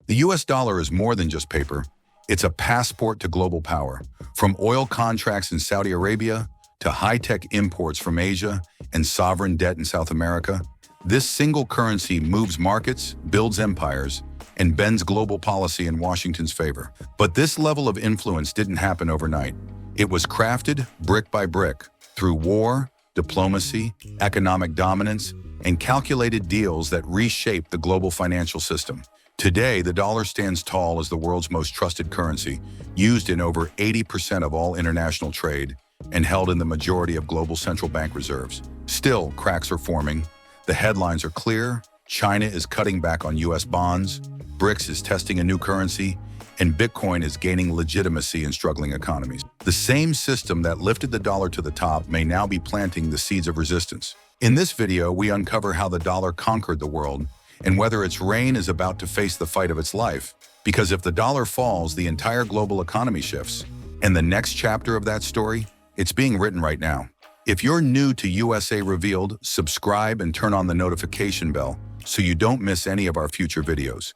The US dollar is more than just paper. It's a passport to global power. From oil contracts in Saudi Arabia to high-tech imports from Asia and sovereign debt in South America, this single currency moves markets, builds empires, and bends global policy in Washington's favor. But this level of influence didn't happen overnight. It was crafted brick by brick through war, diplomacy, economic dominance, and calculated deals that reshaped the global financial system. Today, the dollar stands tall as the world's most trusted currency, used in over 80% of all international trade and held in the majority of global central bank reserves. Still, cracks are forming. The headlines are clear. China is cutting back on US bonds, BRICS is testing a new currency, and Bitcoin is gaining legitimacy in struggling economies. The same system that lifted the dollar to the top may now be planting the seeds of resistance. In this video, we uncover how the dollar conquered the world and whether its reign is about to face the fight of its life. Because if the dollar falls, the entire global economy shifts. And the next chapter of that story, it's being written right now. If you're new to USA Revealed, subscribe and turn on the notification bell so you don't miss any of our future videos.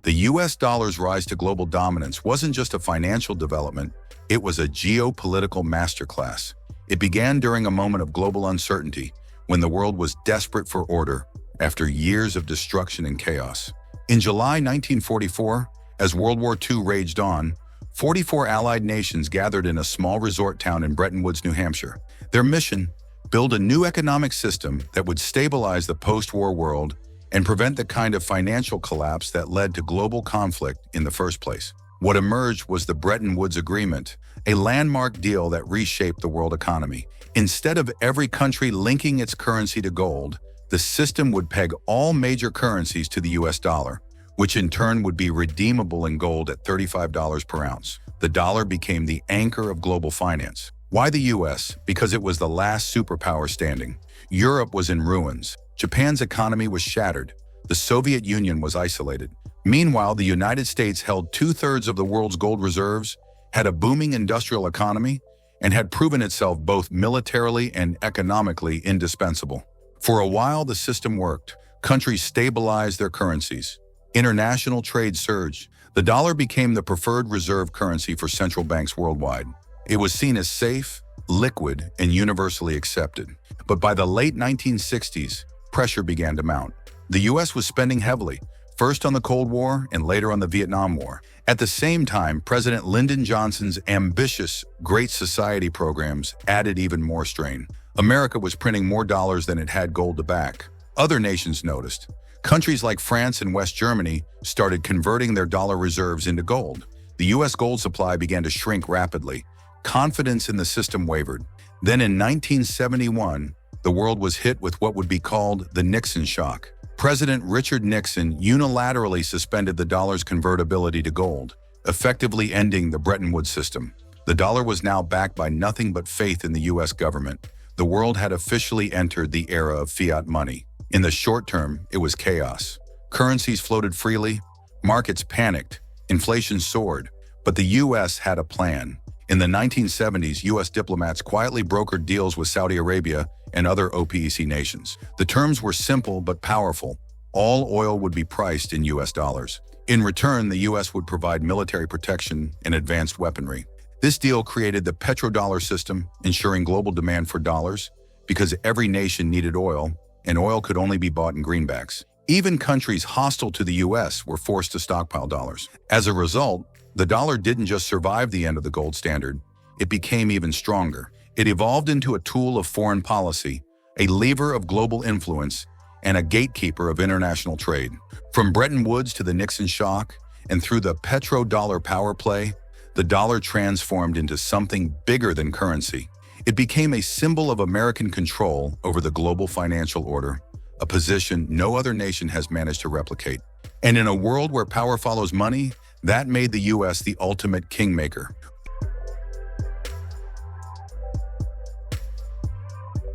The US dollar's rise to global dominance wasn't just a financial development, it was a geopolitical masterclass. It began during a moment of global uncertainty, when the world was desperate for order after years of destruction and chaos. In July 1944, as World War II raged on, 44 Allied nations gathered in a small resort town in Bretton Woods, New Hampshire. Their mission? Build a new economic system that would stabilize the post-war world and prevent the kind of financial collapse that led to global conflict in the first place. What emerged was the Bretton Woods Agreement, a landmark deal that reshaped the world economy. Instead of every country linking its currency to gold, the system would peg all major currencies to the US dollar, which in turn would be redeemable in gold at $35 per ounce. The dollar became the anchor of global finance. Why the US? Because it was the last superpower standing. Europe was in ruins. Japan's economy was shattered. The Soviet Union was isolated. Meanwhile, the United States held 2/3 of the world's gold reserves, had a booming industrial economy, and had proven itself both militarily and economically indispensable. For a while, the system worked. Countries stabilized their currencies. International trade surged. The dollar became the preferred reserve currency for central banks worldwide. It was seen as safe, liquid, and universally accepted. But by the late 1960s, pressure began to mount. The US was spending heavily, first on the Cold War and later on the Vietnam War. At the same time, President Lyndon Johnson's ambitious Great Society programs added even more strain. America was printing more dollars than it had gold to back. Other nations noticed. Countries like France and West Germany started converting their dollar reserves into gold. The US gold supply began to shrink rapidly. Confidence in the system wavered. Then in 1971, the world was hit with what would be called the Nixon shock. President Richard Nixon unilaterally suspended the dollar's convertibility to gold, effectively ending the Bretton Woods system. The dollar was now backed by nothing but faith in the US government. The world had officially entered the era of fiat money. In the short term, it was chaos. Currencies floated freely, markets panicked, inflation soared. But the US had a plan. In the 1970s, US diplomats quietly brokered deals with Saudi Arabia and other OPEC nations. The terms were simple but powerful. All oil would be priced in US dollars. In return, the US would provide military protection and advanced weaponry. This deal created the Petrodollar system, ensuring global demand for dollars, because every nation needed oil, and oil could only be bought in greenbacks. Even countries hostile to the US were forced to stockpile dollars. As a result, the dollar didn't just survive the end of the gold standard, it became even stronger. It evolved into a tool of foreign policy, a lever of global influence, and a gatekeeper of international trade. From Bretton Woods to the Nixon shock, and through the petrodollar power play, the dollar transformed into something bigger than currency. It became a symbol of American control over the global financial order, a position no other nation has managed to replicate. And in a world where power follows money, that made the US the ultimate kingmaker.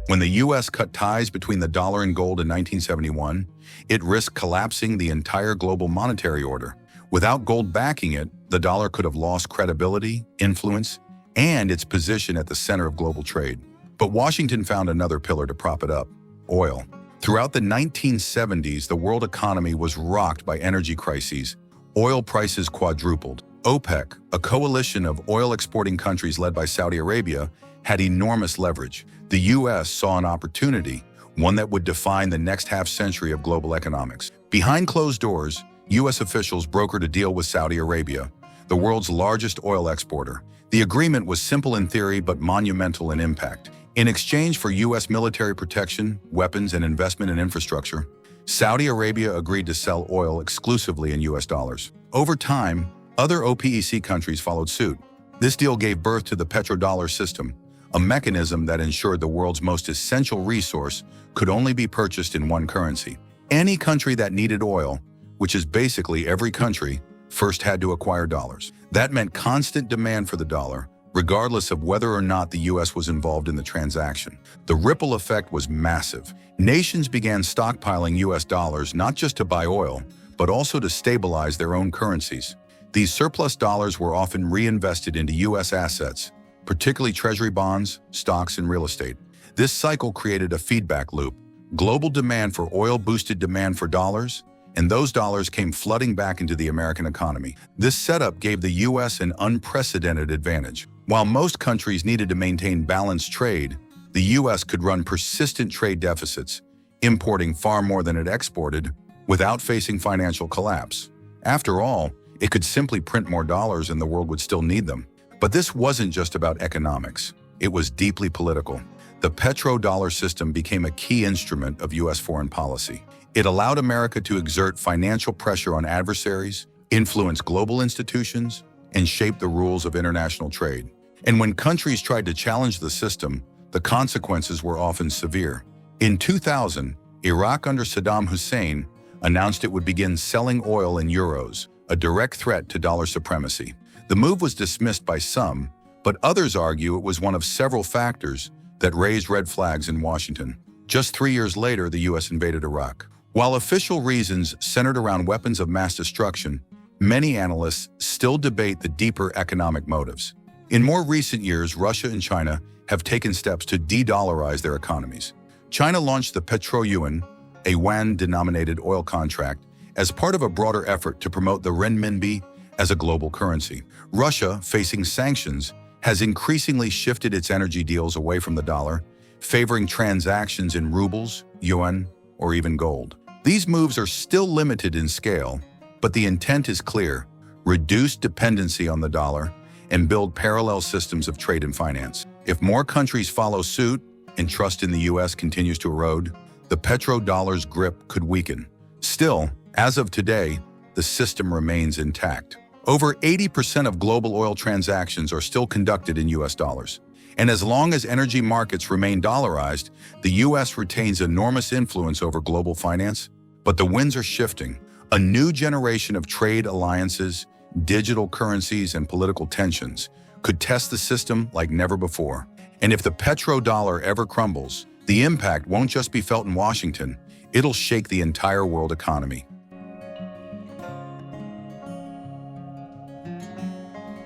When the US cut ties between the dollar and gold in 1971, it risked collapsing the entire global monetary order. Without gold backing it, the dollar could have lost credibility, influence, and its position at the center of global trade. But Washington found another pillar to prop it up: oil. Throughout the 1970s, the world economy was rocked by energy crises. Oil prices quadrupled. OPEC, a coalition of oil-exporting countries led by Saudi Arabia, had enormous leverage. The U.S. saw an opportunity, one that would define the next half-century of global economics. Behind closed doors, U.S. officials brokered a deal with Saudi Arabia, the world's largest oil exporter. The agreement was simple in theory but monumental in impact. In exchange for U.S. military protection, weapons, and investment in infrastructure, Saudi Arabia agreed to sell oil exclusively in U.S. dollars. Over time, other OPEC countries followed suit. This deal gave birth to the petrodollar system, a mechanism that ensured the world's most essential resource could only be purchased in one currency. Any country that needed oil, which is basically every country, first had to acquire dollars. That meant constant demand for the dollar, regardless of whether or not the U.S. was involved in the transaction. The ripple effect was massive. Nations began stockpiling U.S. dollars not just to buy oil, but also to stabilize their own currencies. These surplus dollars were often reinvested into U.S. assets, particularly treasury bonds, stocks, and real estate. This cycle created a feedback loop. Global demand for oil boosted demand for dollars, and those dollars came flooding back into the American economy. This setup gave the U.S. an unprecedented advantage. While most countries needed to maintain balanced trade, the U.S. could run persistent trade deficits, importing far more than it exported, without facing financial collapse. After all, it could simply print more dollars and the world would still need them. But this wasn't just about economics. It was deeply political. The petrodollar system became a key instrument of U.S. foreign policy. It allowed America to exert financial pressure on adversaries, influence global institutions, and shape the rules of international trade. And when countries tried to challenge the system, the consequences were often severe. In 2000, Iraq under Saddam Hussein announced it would begin selling oil in euros, a direct threat to dollar supremacy. The move was dismissed by some, but others argue it was one of several factors that raised red flags in Washington. Just 3 years later, the U.S. invaded Iraq. While official reasons centered around weapons of mass destruction, many analysts still debate the deeper economic motives. In more recent years, Russia and China have taken steps to de-dollarize their economies. China launched the Petro-Yuan, a Yuan-denominated oil contract, as part of a broader effort to promote the renminbi as a global currency. Russia, facing sanctions, has increasingly shifted its energy deals away from the dollar, favoring transactions in rubles, yuan, or even gold. These moves are still limited in scale, but the intent is clear: reduce dependency on the dollar and build parallel systems of trade and finance. If more countries follow suit and trust in the U.S. continues to erode, the petrodollar's grip could weaken. Still, as of today, the system remains intact. Over 80% of global oil transactions are still conducted in U.S. dollars. And as long as energy markets remain dollarized, the U.S. retains enormous influence over global finance. But the winds are shifting. A new generation of trade alliances, digital currencies, and political tensions could test the system like never before. And if the petrodollar ever crumbles, the impact won't just be felt in Washington, it'll shake the entire world economy.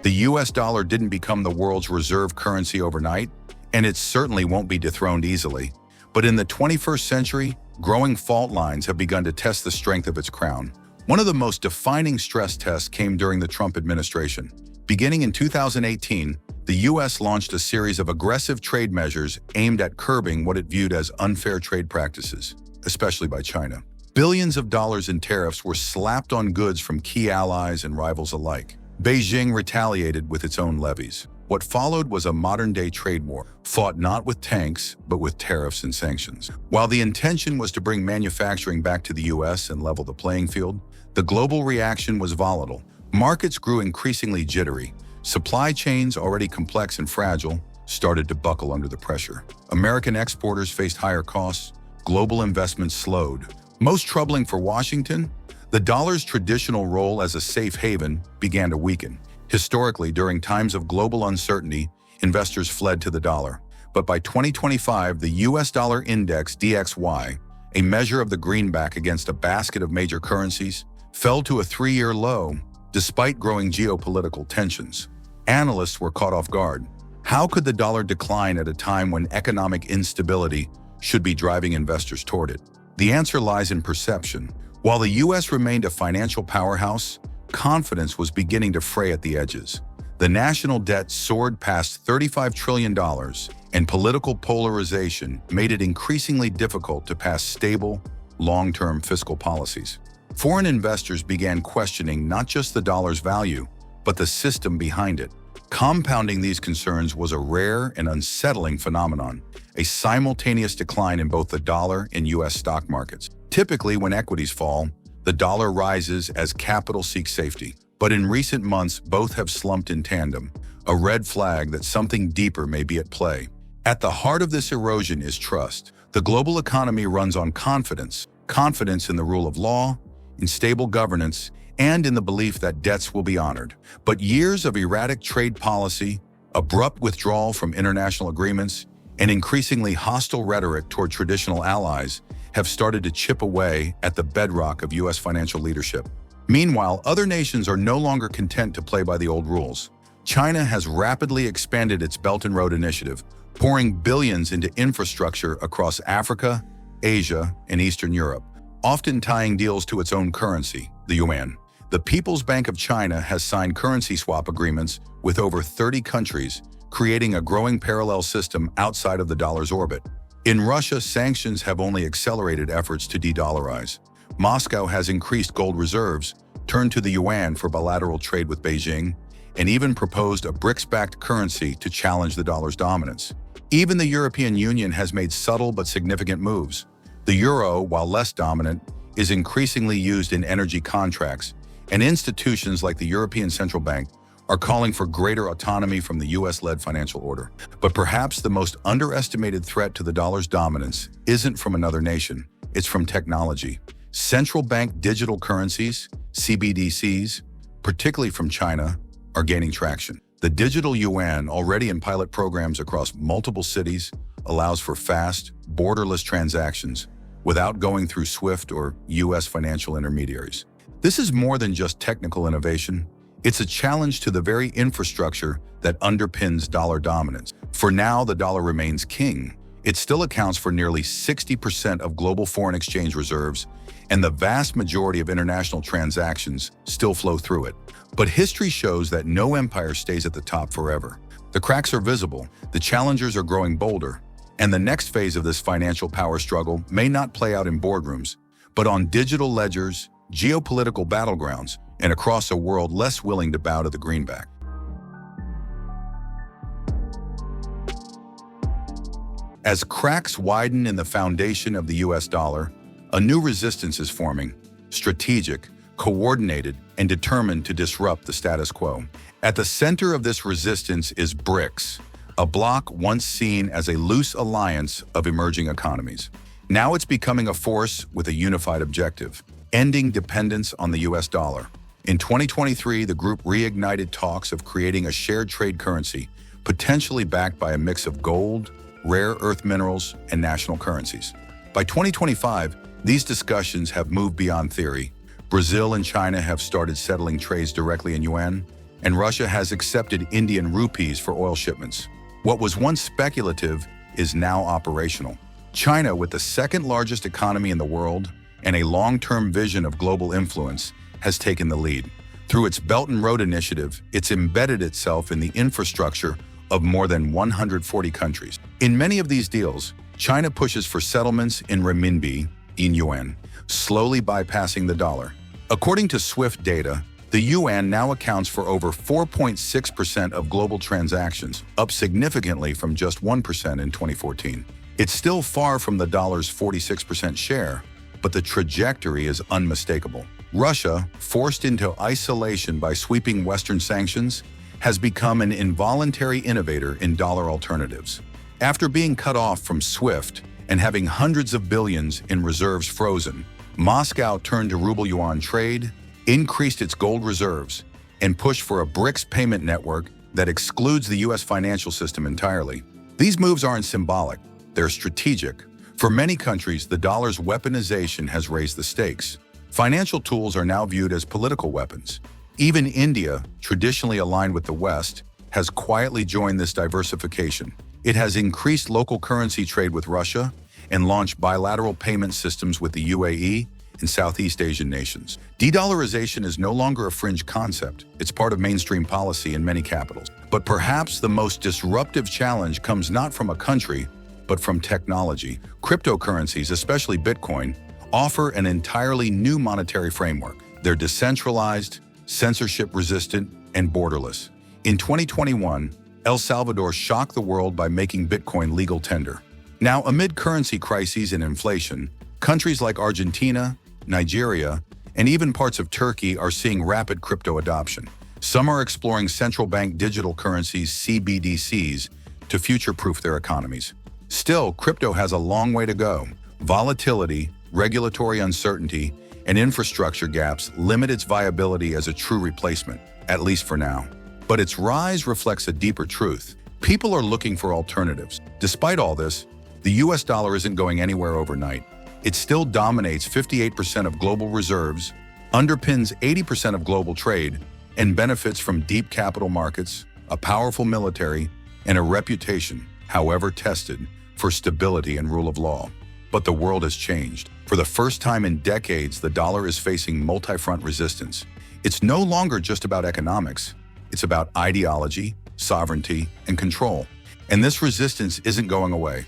The U.S. dollar didn't become the world's reserve currency overnight, and it certainly won't be dethroned easily. But in the 21st century, growing fault lines have begun to test the strength of its crown. One of the most defining stress tests came during the Trump administration. Beginning in 2018, the U.S. launched a series of aggressive trade measures aimed at curbing what it viewed as unfair trade practices, especially by China. Billions of dollars in tariffs were slapped on goods from key allies and rivals alike. Beijing retaliated with its own levies. What followed was a modern-day trade war, fought not with tanks, but with tariffs and sanctions. While the intention was to bring manufacturing back to the U.S. and level the playing field, the global reaction was volatile. Markets grew increasingly jittery. Supply chains, already complex and fragile, started to buckle under the pressure. American exporters faced higher costs. Global investments slowed. Most troubling for Washington, the dollar's traditional role as a safe haven began to weaken. Historically, during times of global uncertainty, investors fled to the dollar. But by 2025, the U.S. dollar index DXY, a measure of the greenback against a basket of major currencies, fell to a 3-year low despite growing geopolitical tensions. Analysts were caught off guard. How could the dollar decline at a time when economic instability should be driving investors toward it? The answer lies in perception. While the U.S. remained a financial powerhouse, confidence was beginning to fray at the edges. The national debt soared past $35 trillion, and political polarization made it increasingly difficult to pass stable, long-term fiscal policies. Foreign investors began questioning not just the dollar's value, but the system behind it. Compounding these concerns was a rare and unsettling phenomenon, a simultaneous decline in both the dollar and U.S. stock markets. Typically, when equities fall, the dollar rises as capital seeks safety. But in recent months, both have slumped in tandem, a red flag that something deeper may be at play. At the heart of this erosion is trust. The global economy runs on confidence in the rule of law, in stable governance, and in the belief that debts will be honored. But years of erratic trade policy, abrupt withdrawal from international agreements, and increasingly hostile rhetoric toward traditional allies have started to chip away at the bedrock of U.S. financial leadership. Meanwhile, other nations are no longer content to play by the old rules. China has rapidly expanded its Belt and Road Initiative, pouring billions into infrastructure across Africa, Asia, and Eastern Europe, often tying deals to its own currency, the yuan. The People's Bank of China has signed currency swap agreements with over 30 countries, creating a growing parallel system outside of the dollar's orbit. In Russia, sanctions have only accelerated efforts to de-dollarize. Moscow has increased gold reserves, turned to the yuan for bilateral trade with Beijing, and even proposed a BRICS-backed currency to challenge the dollar's dominance. Even the European Union has made subtle but significant moves. The euro, while less dominant, is increasingly used in energy contracts, and institutions like the European Central Bank are calling for greater autonomy from the US-led financial order. But perhaps the most underestimated threat to the dollar's dominance isn't from another nation, it's from technology. Central bank digital currencies, CBDCs, particularly from China, are gaining traction. The digital yuan, already in pilot programs across multiple cities, allows for fast, borderless transactions without going through SWIFT or US financial intermediaries. This is more than just technical innovation. It's a challenge to the very infrastructure that underpins dollar dominance. For now, the dollar remains king. It still accounts for nearly 60% of global foreign exchange reserves, and the vast majority of international transactions still flow through it. But history shows that no empire stays at the top forever. The cracks are visible, the challengers are growing bolder, and the next phase of this financial power struggle may not play out in boardrooms, but on digital ledgers, geopolitical battlegrounds, and across a world less willing to bow to the greenback. As cracks widen in the foundation of the US dollar, a new resistance is forming, strategic, coordinated, and determined to disrupt the status quo. At the center of this resistance is BRICS, a bloc once seen as a loose alliance of emerging economies. Now it's becoming a force with a unified objective: ending dependence on the US dollar. In 2023, the group reignited talks of creating a shared trade currency, potentially backed by a mix of gold, rare earth minerals, and national currencies. By 2025, these discussions have moved beyond theory. Brazil and China have started settling trades directly in yuan, and Russia has accepted Indian rupees for oil shipments. What was once speculative is now operational. China, with the second largest economy in the world and a long-term vision of global influence, has taken the lead. Through its Belt and Road Initiative, it's embedded itself in the infrastructure of more than 140 countries. In many of these deals, China pushes for settlements in renminbi, in yuan, slowly bypassing the dollar. According to SWIFT data, the yuan now accounts for over 4.6% of global transactions, up significantly from just 1% in 2014. It's still far from the dollar's 46% share, but the trajectory is unmistakable. Russia, forced into isolation by sweeping Western sanctions, has become an involuntary innovator in dollar alternatives. After being cut off from SWIFT and having hundreds of billions in reserves frozen, Moscow turned to ruble-yuan trade, increased its gold reserves, and pushed for a BRICS payment network that excludes the US financial system entirely. These moves aren't symbolic, they're strategic. For many countries, the dollar's weaponization has raised the stakes. Financial tools are now viewed as political weapons. Even India, traditionally aligned with the West, has quietly joined this diversification. It has increased local currency trade with Russia and launched bilateral payment systems with the UAE and Southeast Asian nations. De-dollarization is no longer a fringe concept. It's part of mainstream policy in many capitals. But perhaps the most disruptive challenge comes not from a country, but from technology. Cryptocurrencies, especially Bitcoin, offer an entirely new monetary framework. They're decentralized, censorship-resistant, and borderless. In 2021, El Salvador shocked the world by making Bitcoin legal tender. Now, amid currency crises and inflation, countries like Argentina, Nigeria, and even parts of Turkey are seeing rapid crypto adoption. Some are exploring central bank digital currencies, CBDCs, to future-proof their economies. Still, crypto has a long way to go. Volatility, regulatory uncertainty, and infrastructure gaps limit its viability as a true replacement, at least for now. But its rise reflects a deeper truth. People are looking for alternatives. Despite all this, the US dollar isn't going anywhere overnight. It still dominates 58% of global reserves, underpins 80% of global trade, and benefits from deep capital markets, a powerful military, and a reputation, however tested, for stability and rule of law. But the world has changed. For the first time in decades, the dollar is facing multi-front resistance. It's no longer just about economics. It's about ideology, sovereignty, and control. And this resistance isn't going away.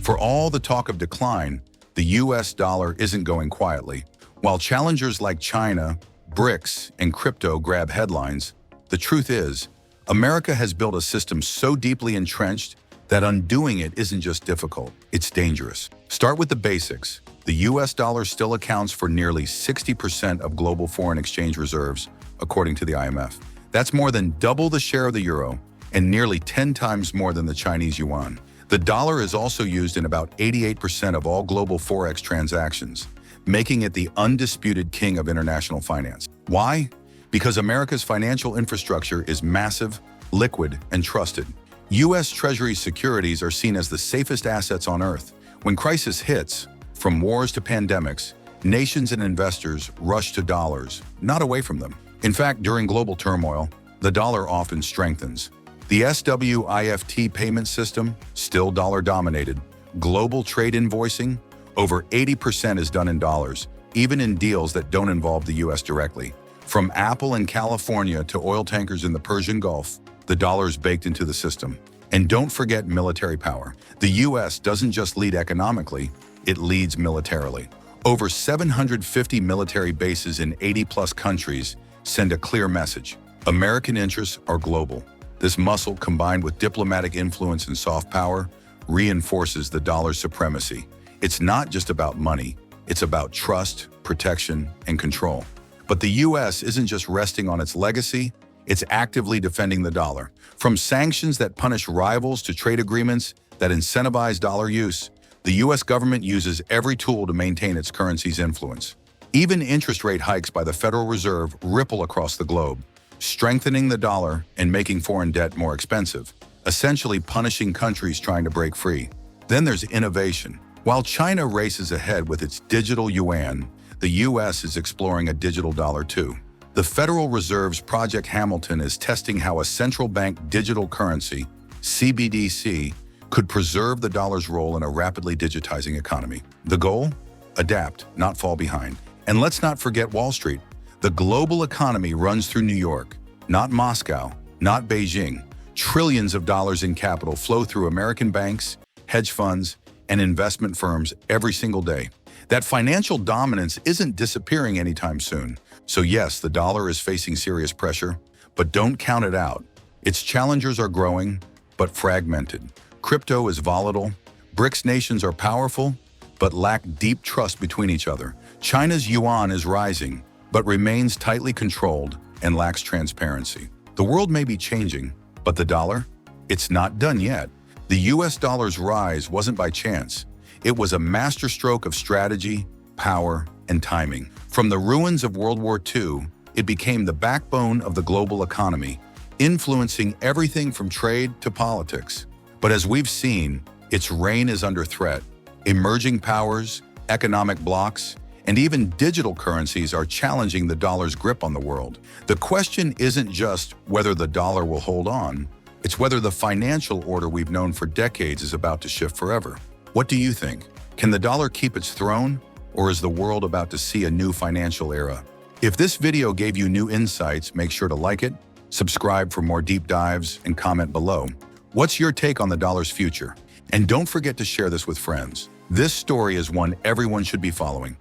For all the talk of decline, the US dollar isn't going quietly. While challengers like China, BRICS, and crypto grab headlines, the truth is, America has built a system so deeply entrenched that undoing it isn't just difficult, it's dangerous. Start with the basics. The US dollar still accounts for nearly 60% of global foreign exchange reserves, according to the IMF. That's more than double the share of the euro and nearly 10 times more than the Chinese yuan. The dollar is also used in about 88% of all global forex transactions, making it the undisputed king of international finance. Why? Because America's financial infrastructure is massive, liquid, and trusted. U.S. Treasury securities are seen as the safest assets on Earth. When crisis hits, from wars to pandemics, nations and investors rush to dollars, not away from them. In fact, during global turmoil, the dollar often strengthens. The SWIFT payment system, still dollar-dominated. Global trade invoicing, over 80% is done in dollars, even in deals that don't involve the U.S. directly. From Apple in California to oil tankers in the Persian Gulf, the dollar is baked into the system. And don't forget military power. The U.S. doesn't just lead economically, it leads militarily. Over 750 military bases in 80-plus countries send a clear message. American interests are global. This muscle, combined with diplomatic influence and soft power, reinforces the dollar's supremacy. It's not just about money, it's about trust, protection, and control. But the U.S. isn't just resting on its legacy, it's actively defending the dollar. From sanctions that punish rivals to trade agreements that incentivize dollar use, the U.S. government uses every tool to maintain its currency's influence. Even interest rate hikes by the Federal Reserve ripple across the globe, strengthening the dollar and making foreign debt more expensive, essentially punishing countries trying to break free. Then there's innovation. While China races ahead with its digital yuan, the U.S. is exploring a digital dollar too. The Federal Reserve's Project Hamilton is testing how a central bank digital currency, CBDC, could preserve the dollar's role in a rapidly digitizing economy. The goal? Adapt, not fall behind. And let's not forget Wall Street. The global economy runs through New York, not Moscow, not Beijing. Trillions of dollars in capital flow through American banks, hedge funds, and investment firms every single day. That financial dominance isn't disappearing anytime soon. So yes, the dollar is facing serious pressure, but don't count it out. Its challengers are growing, but fragmented. Crypto is volatile. BRICS nations are powerful, but lack deep trust between each other. China's yuan is rising, but remains tightly controlled and lacks transparency. The world may be changing, but the dollar? It's not done yet. The US dollar's rise wasn't by chance. It was a masterstroke of strategy, power, and timing. From the ruins of World War II, it became the backbone of the global economy, influencing everything from trade to politics. But as we've seen, its reign is under threat. Emerging powers, economic blocs, and even digital currencies are challenging the dollar's grip on the world. The question isn't just whether the dollar will hold on, it's whether the financial order we've known for decades is about to shift forever. What do you think? Can the dollar keep its throne, or is the world about to see a new financial era? If this video gave you new insights, make sure to like it, subscribe for more deep dives, and comment below. What's your take on the dollar's future? And don't forget to share this with friends. This story is one everyone should be following.